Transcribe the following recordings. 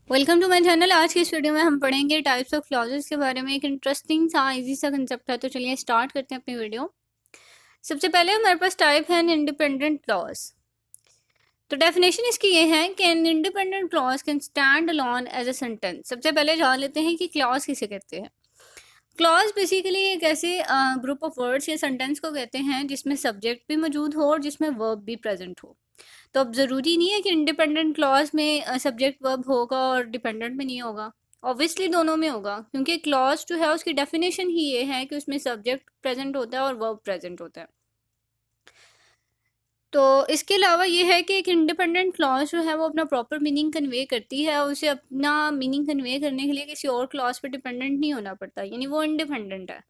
Welcome to my channel. आज की इस वीडियो में हम पढ़ेंगे टाइप्स ऑफ क्लॉजेस के बारे में। एक इंटरेस्टिंग सा इजी सा कंसेप्ट है, तो चलिए स्टार्ट करते हैं अपनी वीडियो। सबसे पहले हमारे पास टाइप है इंडिपेंडेंट क्लॉज। तो डेफिनेशन इसकी ये है कि an independent clause can stand alone as a sentence. सबसे पहले जान लेते हैं कि क्लॉज किसे कहते हैं। क्लॉज बेसिकली एक ऐसे ग्रुप ऑफ वर्ड्स या सेंटेंस को कहते हैं जिसमें सब्जेक्ट भी मौजूद हो और जिसमें वर्ब भी प्रेजेंट हो। तो अब ज़रूरी नहीं है कि इंडिपेंडेंट क्लॉज में सब्जेक्ट वर्ब होगा और डिपेंडेंट में नहीं होगा। ऑब्वियसली दोनों में होगा, क्योंकि क्लॉज जो है उसकी डेफिनेशन ही ये है कि उसमें सब्जेक्ट प्रेजेंट होता है और वर्ब प्रेजेंट होता है। तो इसके अलावा ये है कि एक इंडिपेंडेंट क्लॉज जो है वो अपना प्रॉपर मीनिंग कन्वे करती है और उसे अपना मीनिंग कन्वे करने के लिए किसी और क्लॉज पे डिपेंडेंट नहीं होना पड़ता, यानी वो इंडिपेंडेंट है।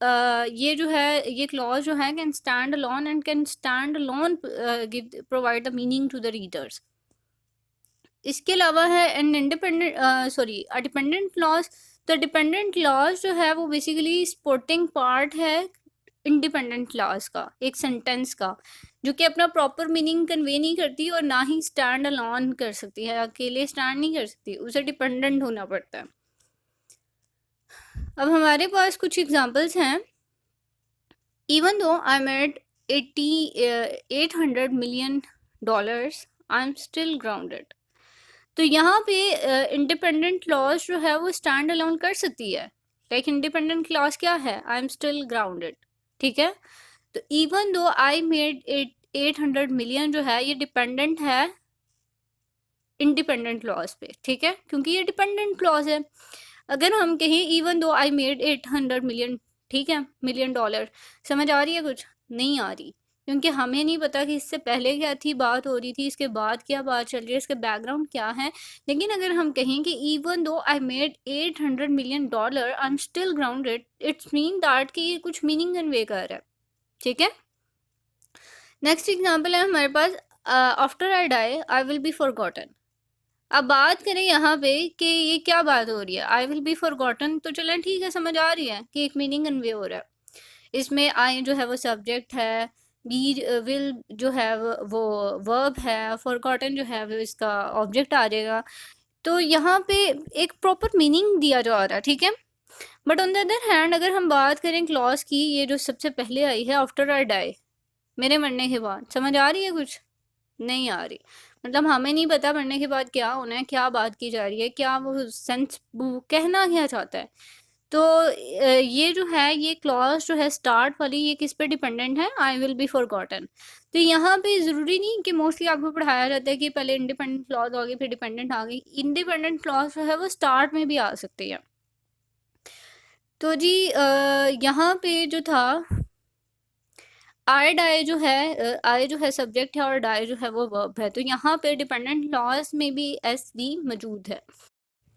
ये जो है ये क्लॉज जो है can stand alone and can stand alone give provide the meaning to the readers. इसके अलावा है an independent a dependent clause. तो डिपेंडेंट क्लॉज जो है वो बेसिकली सपोर्टिंग पार्ट है इंडिपेंडेंट क्लॉज का, एक सेंटेंस का, जो कि अपना प्रॉपर मीनिंग कन्वे नहीं करती और ना ही स्टैंड अलोन कर सकती है, अकेले स्टैंड नहीं कर सकती, उसे डिपेंडेंट होना पड़ता है। अब हमारे पास कुछ एग्जांपल्स हैं। Even though I made 800 million dollars, I am still grounded. तो यहाँ पे इंडिपेंडेंट क्लॉज जो है वो स्टैंड अलोन कर सकती है। लाइक इंडिपेंडेंट क्लॉज क्या है? I am still grounded. ठीक है। तो even though I made 800 million जो है ये डिपेंडेंट है इंडिपेंडेंट क्लॉज पे। ठीक है, क्योंकि ये डिपेंडेंट क्लॉज है। अगर हम कहें even though I made 800 million, ठीक है, $1,000,000, समझ आ रही है? कुछ नहीं आ रही, क्योंकि हमें नहीं पता कि इससे पहले क्या थी बात हो रही थी, इसके बाद क्या बात चल रही है, इसके बैकग्राउंड क्या है। लेकिन अगर हम कहें कि even though I made $800 million, I am still grounded, it's mean that कि ये कुछ मीनिंग कन्वे कर रहा है। ठीक है। नेक्स्ट एग्जाम्पल है हमारे पास, after I die I will be forgotten. अब बात करें यहाँ पे कि ये क्या बात हो रही है, आई विल बी फॉरगॉटन। तो चलें ठीक है, समझ आ रही है कि एक मीनिंग कन्वे हो रहा है। इसमें आई जो है वो सब्जेक्ट है, बी विल जो है वो वर्ब है, फॉरगॉटन जो है वो इसका ऑब्जेक्ट आ जाएगा। तो यहाँ पे एक प्रॉपर मीनिंग दिया जा रहा है। ठीक है। But on the other hand अगर हम बात करें क्लॉज की, ये जो सबसे पहले आई है आफ्टर आई डाई, मेरे मरने के बाद, समझ आ रही है? कुछ नहीं आ रही। मतलब हमें नहीं पता मरने के बाद क्या होना है, क्या बात की जा रही है, क्या वो सेंस वो कहना क्या चाहता है। तो ये जो है ये क्लॉज जो है स्टार्ट वाली, ये किस पे डिपेंडेंट है? आई विल बी फॉरगॉटन। तो यहाँ पे ज़रूरी नहीं कि मोस्टली आपको पढ़ाया जाता है कि पहले इंडिपेंडेंट क्लॉज आ गई फिर डिपेंडेंट आ गई। इंडिपेंडेंट क्लॉज जो है वो स्टार्ट में भी आ सकती है। तो जी यहाँ पे जो था आई डाई जो है, आई जो है सब्जेक्ट है और डाई जो है वो वर्ब है। तो यहाँ पे डिपेंडेंट क्लॉज में भी एस बी मौजूद है।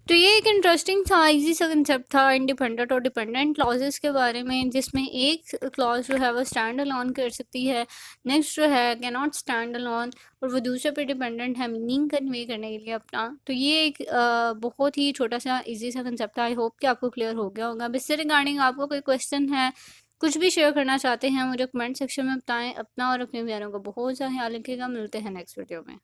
तो ये एक इंटरेस्टिंग था, इजी सा कंसेप्ट था इंडिपेंडेंट और डिपेंडेंट क्लॉजेस के बारे में, जिसमें एक क्लॉज जो है वो स्टैंड अलोन कर सकती है, नेक्स्ट जो है कैन नॉट स्टैंड अलोन, और वो दूसरे पे डिपेंडेंट है मीनिंग कन्वे करने के लिए अपना। तो ये एक बहुत ही छोटा सा इजी सा कंसेप्ट था। आई होप कि आपको क्लियर हो गया होगा। अब इससे रिगार्डिंग आपको कोई क्वेश्चन है, कुछ भी शेयर करना चाहते हैं, मुझे कमेंट सेक्शन में बताएं। अपना और अपने प्यारों को बहुत सा ख्याल रखिएगा। मिलते हैं नेक्स्ट वीडियो में।